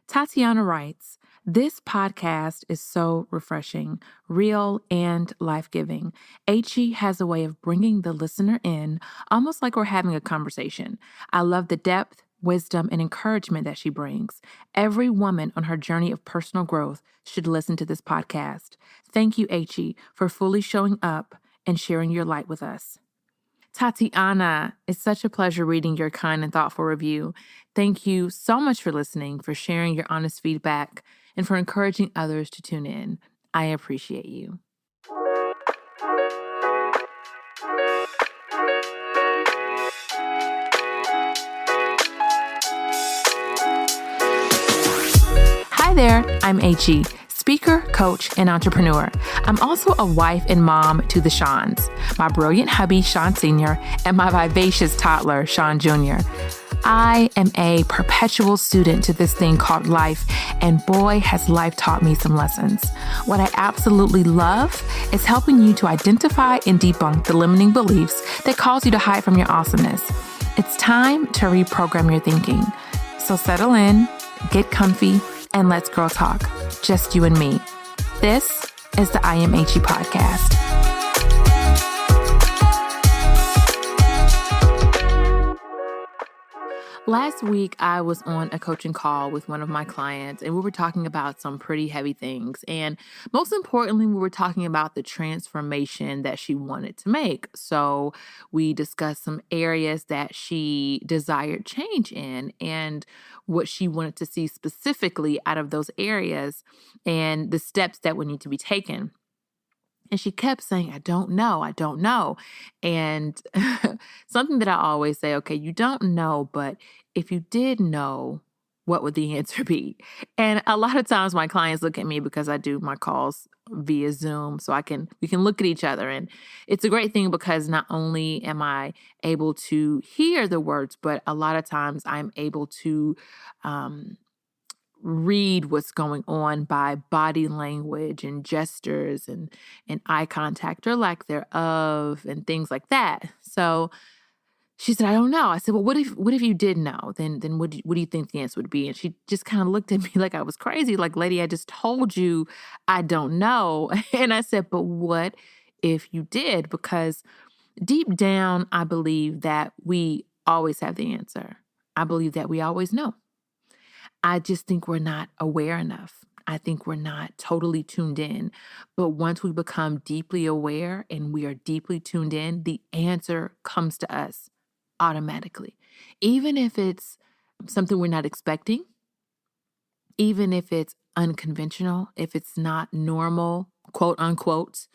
Tatiana writes, "This podcast is so refreshing, real, and life-giving. Achie has a way of bringing the listener in, almost like we're having a conversation. I love the depth, wisdom, and encouragement that she brings. Every woman on her journey of personal growth should listen to this podcast. Thank you, Achie, for fully showing up and sharing your light with us." Tatiana, it's such a pleasure reading your kind and thoughtful review. Thank you so much for listening, for sharing your honest feedback, and for encouraging others to tune in. I appreciate you. Hi there, I'm Achie, speaker, coach, and entrepreneur. I'm also a wife and mom to the Seans, my brilliant hubby, Sean Sr., and my vivacious toddler, Sean Jr. I am a perpetual student to this thing called life, and boy, has life taught me some lessons. What I absolutely love is helping you to identify and debunk the limiting beliefs that cause you to hide from your awesomeness. It's time to reprogram your thinking. So settle in, get comfy, and let's girl talk. Just you and me. This is the I Am Achie podcast. Last week, I was on a coaching call with one of my clients, and we were talking about some pretty heavy things. And most importantly, we were talking about the transformation that she wanted to make. So we discussed some areas that she desired change in and what she wanted to see specifically out of those areas and the steps that would need to be taken. And she kept saying, I don't know. And something that I always say, okay, you don't know, but if you did know, what would the answer be? And a lot of times my clients look at me because I do my calls via Zoom, so we can look at each other. And it's a great thing because not only am I able to hear the words, but a lot of times I'm able to read what's going on by body language and gestures and eye contact or lack thereof and things like that. So she said, I don't know. I said, well, what if you did know? Then what do you think the answer would be? And she just kind of looked at me like I was crazy. Like, lady, I just told you I don't know. And I said, but what if you did? Because deep down, I believe that we always have the answer. I believe that we always know. I just think we're not aware enough. I think we're not totally tuned in. But once we become deeply aware and we are deeply tuned in, the answer comes to us automatically. Even if it's something we're not expecting, even if it's unconventional, if it's not normal, quote unquote,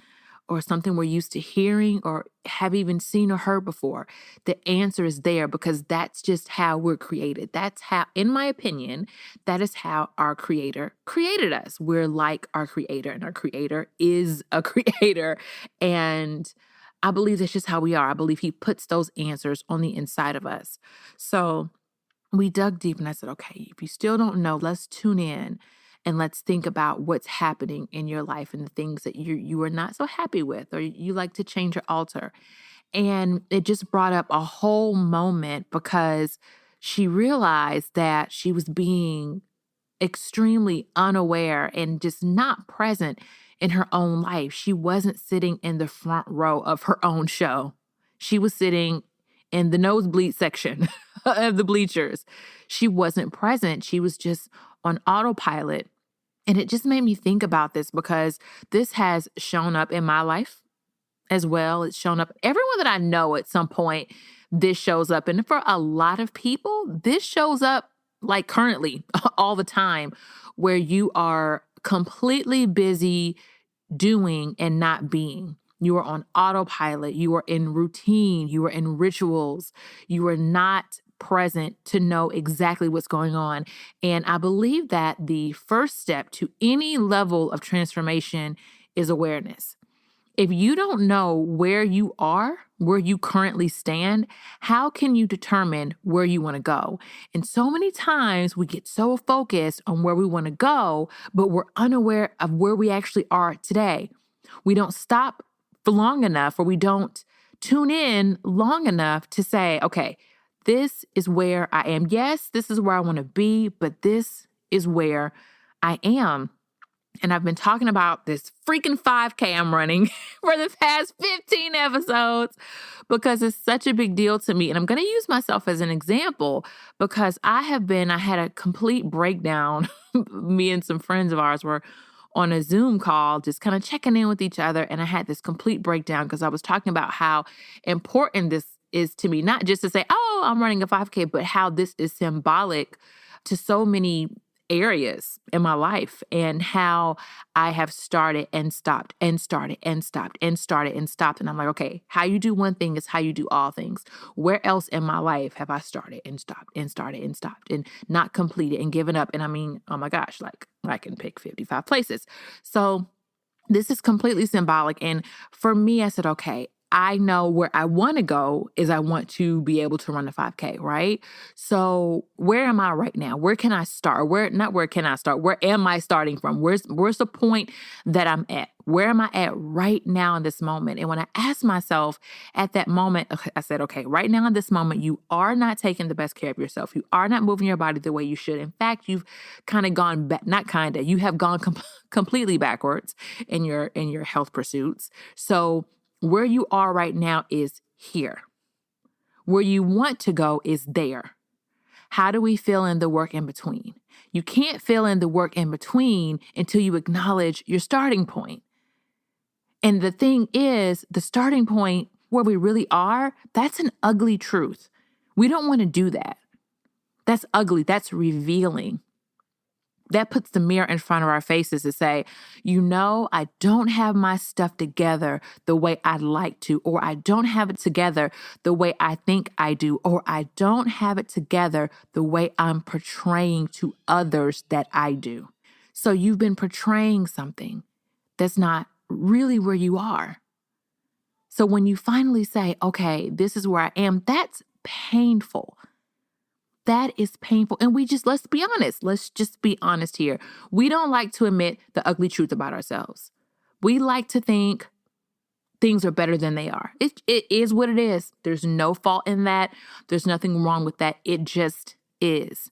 or something we're used to hearing or have even seen or heard before, the answer is there because that's just how we're created. That's how, in my opinion, that is how our creator created us. We're like our creator, and our creator is a creator. And I believe that's just how we are. I believe he puts those answers on the inside of us. So we dug deep and I said, okay, if you still don't know, let's tune in. And let's think about what's happening in your life and the things that you are not so happy with or you like to change or alter. And it just brought up a whole moment because she realized that she was being extremely unaware and just not present in her own life. She wasn't sitting in the front row of her own show. She was sitting in the nosebleed section of the bleachers. She wasn't present. She was just on autopilot. And it just made me think about this because this has shown up in my life as well. It's shown up, everyone that I know at some point, this shows up. And for a lot of people, this shows up like currently all the time where you are completely busy doing and not being. You are on autopilot. You are in routine. You are in rituals. You are not present to know exactly what's going on. And I believe that the first step to any level of transformation is awareness. If you don't know where you are, where you currently stand, how can you determine where you want to go? And so many times we get so focused on where we want to go, but we're unaware of where we actually are today. We don't stop for long enough, or we don't tune in long enough to say, okay, this is where I am. Yes, this is where I want to be, but this is where I am. And I've been talking about this freaking 5K I'm running for the past 15 episodes because it's such a big deal to me. And I'm going to use myself as an example because I had a complete breakdown. Me and some friends of ours were on a Zoom call, just kind of checking in with each other. And I had this complete breakdown because I was talking about how important this is to me, not just to say, oh, I'm running a 5K, but how this is symbolic to so many areas in my life and how I have started and stopped and started and stopped and started and stopped. And I'm like, okay, how you do one thing is how you do all things. Where else in my life have I started and stopped and started and stopped and not completed and given up? And I mean, oh my gosh, like I can pick 55 places. So this is completely symbolic. And for me, I said, okay, I know where I want to go is I want to be able to run a 5K, right? So where am I right now? Where can I start? Where can I start? Where am I starting from? Where's the point that I'm at? Where am I at right now in this moment? And when I asked myself at that moment, I said, okay, right now in this moment, you are not taking the best care of yourself. You are not moving your body the way you should. In fact, you've kind of gone back, you have gone completely backwards in your health pursuits. So where you are right now is here. Where you want to go is there. How do we fill in the work in between? You can't fill in the work in between until you acknowledge your starting point. And the thing is, the starting point where we really are, that's an ugly truth. We don't want to do that. That's ugly. That's revealing. That puts the mirror in front of our faces to say, I don't have my stuff together the way I'd like to, or I don't have it together the way I think I do, or I don't have it together the way I'm portraying to others that I do. So you've been portraying something that's not really where you are. So when you finally say, okay, this is where I am, that's painful. That is painful. And let's be honest. Let's just be honest here. We don't like to admit the ugly truth about ourselves. We like to think things are better than they are. It is what it is. There's no fault in that. There's nothing wrong with that. It just is.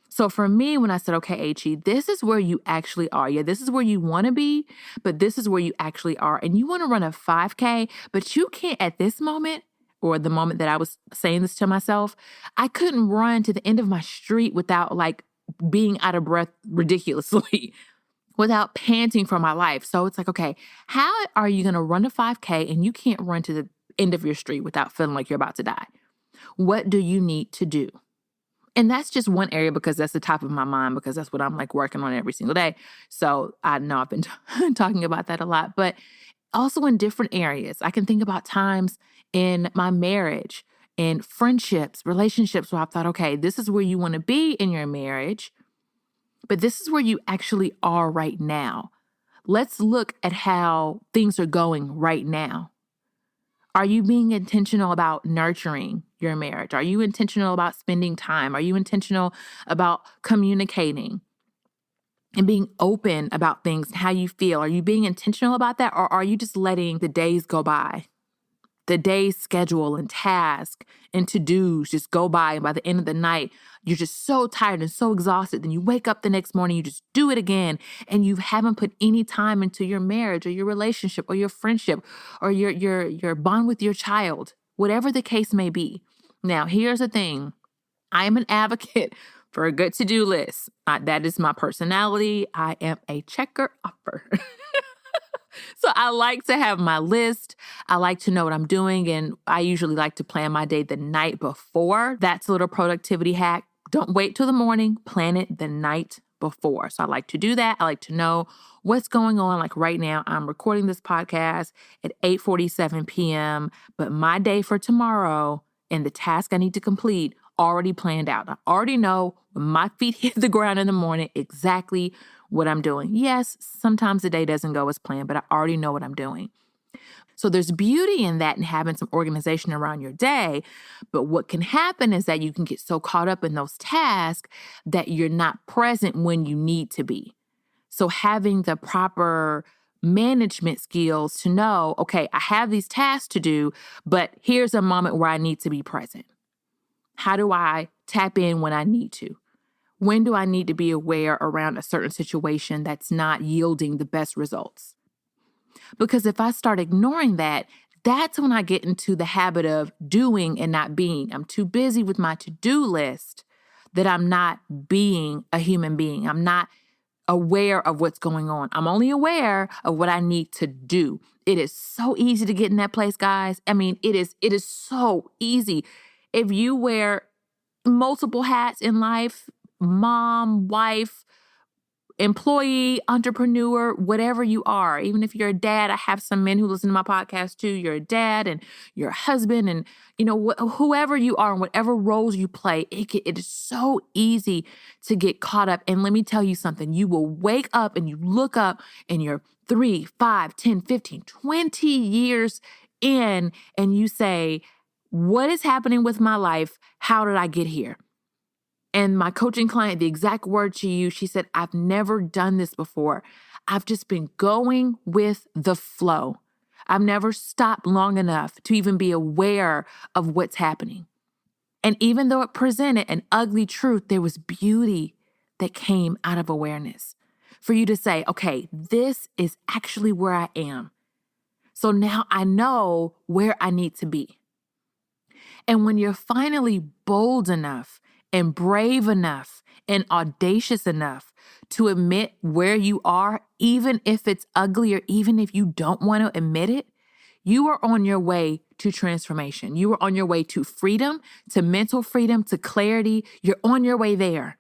So for me, when I said, okay, Achie, this is where you actually are. Yeah, this is where you want to be, but this is where you actually are. And you want to run a 5K, but you can't at this moment, or the moment that I was saying this to myself, I couldn't run to the end of my street without being out of breath ridiculously, without panting for my life. So it's like, okay, how are you going to run a 5K and you can't run to the end of your street without feeling like you're about to die? What do you need to do? And that's just one area because that's the top of my mind because that's what I'm working on every single day. So I know I've been talking about that a lot, but also in different areas. I can think about times in my marriage, in friendships, relationships where I thought, okay, this is where you want to be in your marriage, but this is where you actually are right now. Let's look at how things are going right now. Are you being intentional about nurturing your marriage? Are you intentional about spending time? Are you intentional about communicating and being open about things, how you feel? Are you being intentional about that? Or are you just letting the days go by? The day's schedule and task and to-dos just go by. And by the end of the night, you're just so tired and so exhausted. Then you wake up the next morning, you just do it again. And you haven't put any time into your marriage or your relationship or your friendship or your bond with your child, whatever the case may be. Now, here's the thing. I am an advocate for a good to-do list. That is my personality. I am a checker-upper. So I like to have my list. I like to know what I'm doing. And I usually like to plan my day the night before. That's a little productivity hack. Don't wait till the morning. Plan it the night before. So I like to do that. I like to know what's going on. Like right now, I'm recording this podcast at 8:47 p.m. But my day for tomorrow and the task I need to complete already planned out. I already know when my feet hit the ground in the morning exactly what I'm doing. Yes, sometimes the day doesn't go as planned, but I already know what I'm doing. So there's beauty in that and having some organization around your day. But what can happen is that you can get so caught up in those tasks that you're not present when you need to be. So having the proper management skills to know, okay, I have these tasks to do, but here's a moment where I need to be present. How do I tap in when I need to? When do I need to be aware around a certain situation that's not yielding the best results? Because if I start ignoring that, that's when I get into the habit of doing and not being. I'm too busy with my to-do list that I'm not being a human being. I'm not aware of what's going on. I'm only aware of what I need to do. It is so easy to get in that place, guys. I mean, it is so easy. If you wear multiple hats in life, mom, wife, employee, entrepreneur, whatever you are, even if you're a dad, I have some men who listen to my podcast too. You're a dad and you're a husband and, whoever you are and whatever roles you play, it is so easy to get caught up. And let me tell you something, you will wake up and you look up and you're 3, 5, 10, 15, 20 years in and you say, what is happening with my life? How did I get here? And my coaching client, the exact word she used, she said, I've never done this before. I've just been going with the flow. I've never stopped long enough to even be aware of what's happening. And even though it presented an ugly truth, there was beauty that came out of awareness. For you to say, okay, this is actually where I am. So now I know where I need to be. And when you're finally bold enough and brave enough and audacious enough to admit where you are, even if it's ugly or even if you don't want to admit it, you are on your way to transformation. You are on your way to freedom, to mental freedom, to clarity. You're on your way there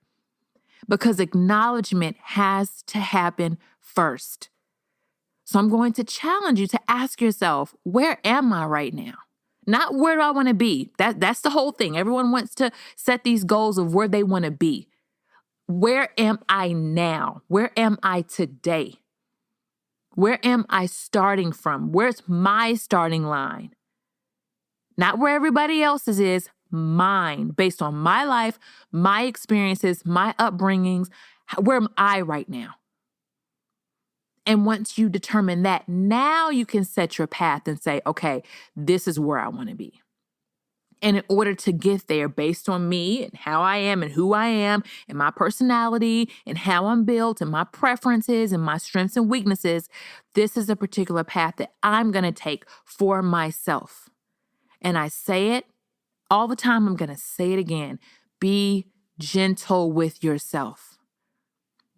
because acknowledgement has to happen first. So I'm going to challenge you to ask yourself, where am I right now? Not where do I want to be? That's the whole thing. Everyone wants to set these goals of where they want to be. Where am I now? Where am I today? Where am I starting from? Where's my starting line? Not where everybody else's is, mine, based on my life, my experiences, my upbringings. Where am I right now? And once you determine that, now you can set your path and say, okay, this is where I want to be. And in order to get there based on me and how I am and who I am and my personality and how I'm built and my preferences and my strengths and weaknesses, this is a particular path that I'm going to take for myself. And I say it all the time. I'm going to say it again. Be gentle with yourself.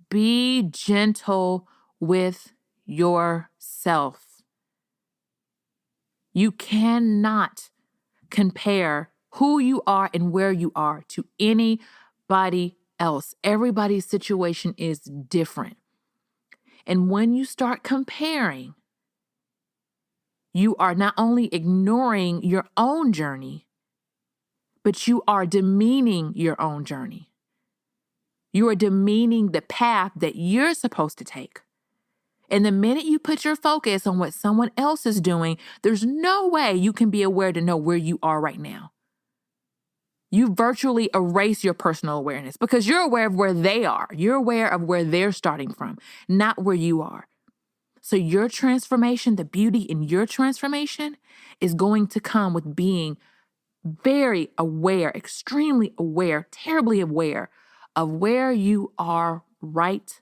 Be gentle with yourself. You cannot compare who you are and where you are to anybody else. Everybody's situation is different. And when you start comparing, you are not only ignoring your own journey, but you are demeaning your own journey. You are demeaning the path that you're supposed to take. And the minute you put your focus on what someone else is doing, there's no way you can be aware to know where you are right now. You virtually erase your personal awareness because you're aware of where they are. You're aware of where they're starting from, not where you are. So your transformation, the beauty in your transformation is going to come with being very aware, extremely aware, terribly aware of where you are right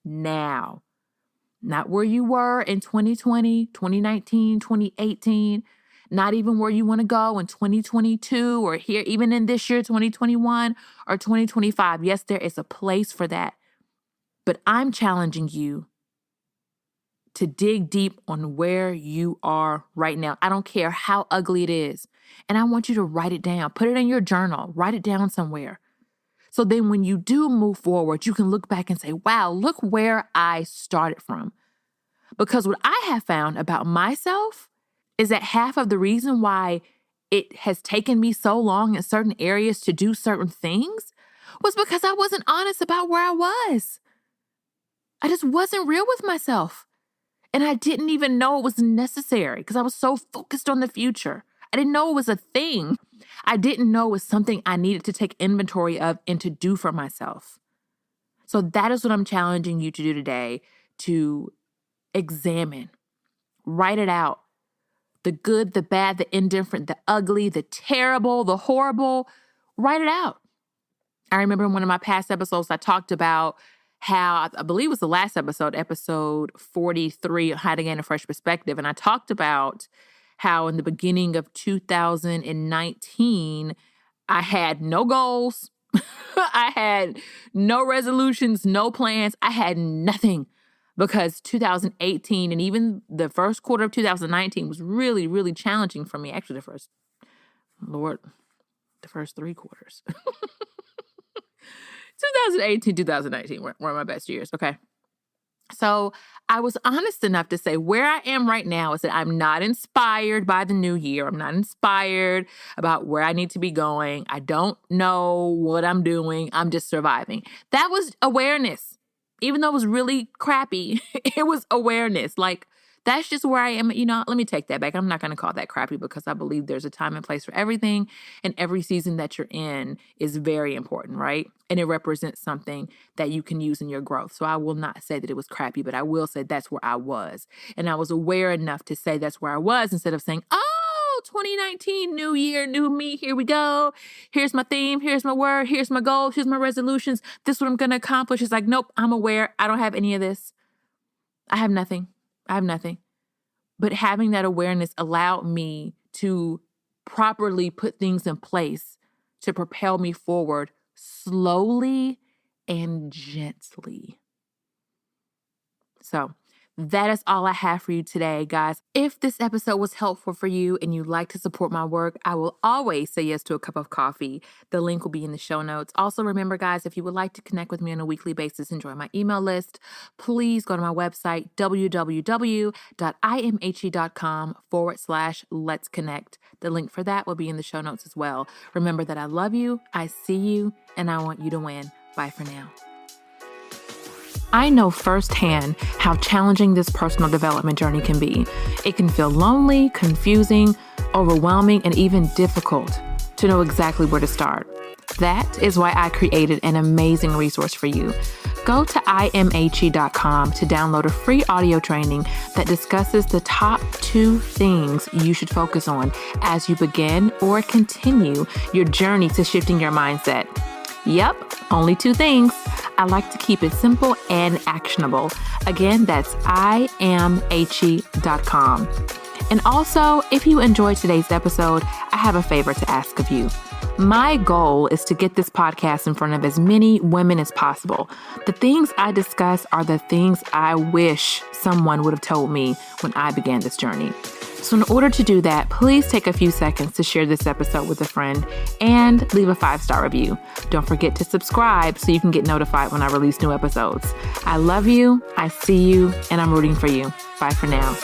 now. Not where you were in 2020, 2019, 2018, not even where you want to go in 2022 or here, even in this year, 2021 or 2025. Yes, there is a place for that. But I'm challenging you to dig deep on where you are right now. I don't care how ugly it is. And I want you to write it down. Put it in your journal. Write it down somewhere. So then when you do move forward, you can look back and say, wow, look where I started from. Because what I have found about myself is that half of the reason why it has taken me so long in certain areas to do certain things was because I wasn't honest about where I was. I just wasn't real with myself. And I didn't even know it was necessary because I was so focused on the future. I didn't know it was a thing. I didn't know it was something I needed to take inventory of and to do for myself. So that is what I'm challenging you to do today, to examine, write it out. The good, the bad, the indifferent, the ugly, the terrible, the horrible, write it out. I remember in one of my past episodes, I talked about how, I believe it was the last episode 43, How to Gain a Fresh Perspective. And I talked about how in the beginning of 2019, I had no goals. I had no resolutions, no plans. I had nothing because 2018 and even the first quarter of 2019 was really, really challenging for me. Actually, the first 3 quarters. 2018, 2019 were my best years. Okay. So I was honest enough to say where I am right now is that I'm not inspired by the new year. I'm not inspired about where I need to be going. I don't know what I'm doing. I'm just surviving. That was awareness. Even though it was really crappy, it was awareness. Like, that's just where I am. Let me take that back. I'm not going to call that crappy because I believe there's a time and place for everything. And every season that you're in is very important, right? And it represents something that you can use in your growth. So I will not say that it was crappy, but I will say that's where I was. And I was aware enough to say that's where I was instead of saying, oh, 2019, new year, new me, here we go. Here's my theme. Here's my word. Here's my goals. Here's my resolutions. This is what I'm going to accomplish. It's like, nope, I'm aware. I don't have any of this. I have nothing. But having that awareness allowed me to properly put things in place to propel me forward slowly and gently. So that is all I have for you today, guys. If this episode was helpful for you and you'd like to support my work, I will always say yes to a cup of coffee. The link will be in the show notes. Also, remember, guys, if you would like to connect with me on a weekly basis and join my email list, please go to my website, www.imhe.com/let's connect. The link for that will be in the show notes as well. Remember that I love you, I see you, and I want you to win. Bye for now. I know firsthand how challenging this personal development journey can be. It can feel lonely, confusing, overwhelming, and even difficult to know exactly where to start. That is why I created an amazing resource for you. Go to imhe.com to download a free audio training that discusses the top 2 things you should focus on as you begin or continue your journey to shifting your mindset. Yep, only 2 things. I like to keep it simple and actionable. Again, that's imhe.com. And also, if you enjoyed today's episode, I have a favor to ask of you. My goal is to get this podcast in front of as many women as possible. The things I discuss are the things I wish someone would have told me when I began this journey. So in order to do that, please take a few seconds to share this episode with a friend and leave a 5-star review. Don't forget to subscribe so you can get notified when I release new episodes. I love you, I see you, and I'm rooting for you. Bye for now.